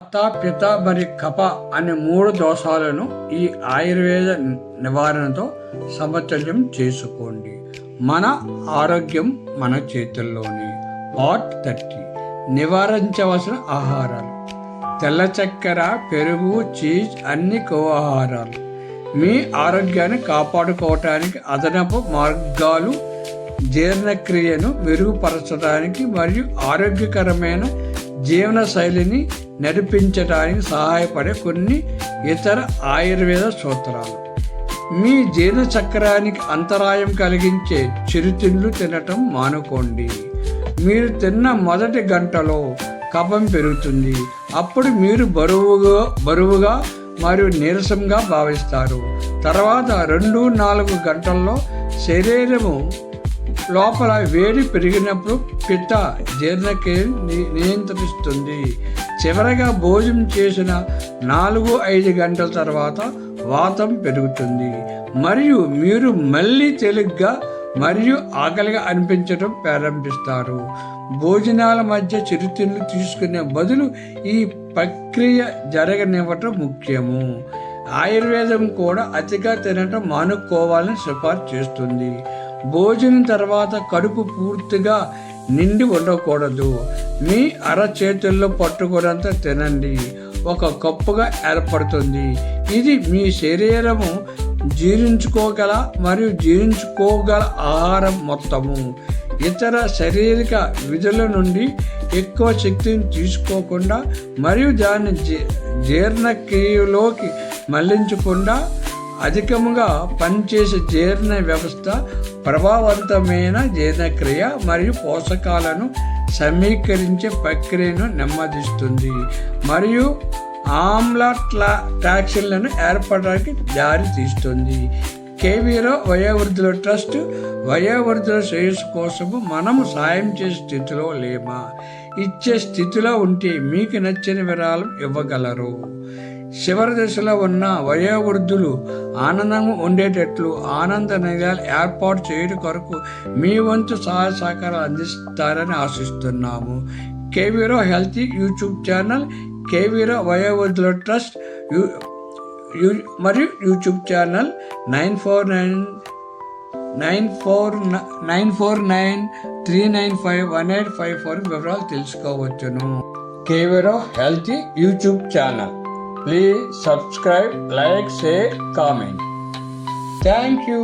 వాత పిత మరియు కఫ అనే 3 దోషాలను ఈ ఆయుర్వేద నివారణతో సమతుల్యం చేసుకోండి. మన ఆరోగ్యం మన చేతుల్లోనే. పార్ట్ 30 నివారించవలసిన ఆహారాలు. తెల్ల చక్కెర, పెరుగు, చీజ్ అన్ని కొవ్వు ఆహారాలు. మీ ఆరోగ్యాన్ని కాపాడుకోవటానికి అదనపు మార్గాలు, జీర్ణక్రియను మెరుగుపరచడానికి మరియు ఆరోగ్యకరమైన జీవన శైలిని నడిపించడానికి సహాయపడే కొన్ని ఇతర ఆయుర్వేద సూత్రాలు. మీ జీర్ణ చక్రానికి అంతరాయం కలిగించే చిరుతిండ్లు తినటం మానుకోండి. మీరు తిన్న మొదటి గంటలో కఫం పెరుగుతుంది. అప్పుడు మీరు బరువుగా మరియు నీరసంగా భావిస్తారు. తర్వాత 2-4 గంటల్లో శరీరము లోపల వేడి పెరిగినప్పుడు పిత్త జీర్ణక్రియను నియంత్రిస్తుంది. చివరగా భోజనం చేసిన 4-5 గంటల తర్వాత వాతం పెరుగుతుంది మరియు మీరు మళ్ళీ తేలిగ్గా మరియు ఆకలిగా అనిపించడం ప్రారంభిస్తారు. భోజనాల మధ్య చిరుతిండ్లు తీసుకునే బదులు ఈ ప్రక్రియ జరగనివ్వటం ముఖ్యము. ఆయుర్వేదం కూడా అతిగా తినటం మానుకోవాలని సిఫార్సు చేస్తుంది. భోజనం తర్వాత కడుపు పూర్తిగా నిండి ఉండకూడదు. మీ అరచేతుల్లో పట్టుకున్నంత తినండి. ఒక కప్పుగా ఏర్పడుతుంది. ఇది మీ శరీరము జీర్ణించుకోగల ఆహారం మొత్తము. ఇతర శారీరక విధుల నుండి ఎక్కువ శక్తిని తీసుకోకుండా మరియు దాన్ని జీర్ణక్రియలోకి మళ్లించకుండా అధికంగా పనిచేసే జీర్ణ వ్యవస్థ ప్రభావవంతమైన జీర్ణక్రియ మరియు పోషకాలను సమీకరించే ప్రక్రియను నెమ్మదిస్తుంది మరియు ఆమ్ల టాక్సిన్లను ఏర్పడడానికి దారి తీస్తుంది. కేవీరో వయోవృద్ధుల ట్రస్ట్ వయోవృద్ధుల శ్రేయస్సు కోసము మనము సాయం చేసే స్థితిలో లేమా? ఇచ్చే స్థితిలో ఉంటే మీకు నచ్చిన విరాళం ఇవ్వగలరు. చివరి దశలో ఉన్న వయోవృద్ధులు ఆనందంగా ఉండేటట్లు ఆనంద నిలయాలు ఏర్పాటు చేయడం కొరకు మీ వంతు సహాయ సహకారాలు అందిస్తారని ఆశిస్తున్నాము. కేవీరో హెల్తీ యూట్యూబ్ ఛానల్, కేవీరో వయోవృద్ధుల ట్రస్ట్ మరియు యూట్యూబ్ ఛానల్ 9493951854 వివరాలు తెలుసుకోవచ్చును. కేవీరో healthy YouTube channel. Please subscribe, like, share, comment. Thank you.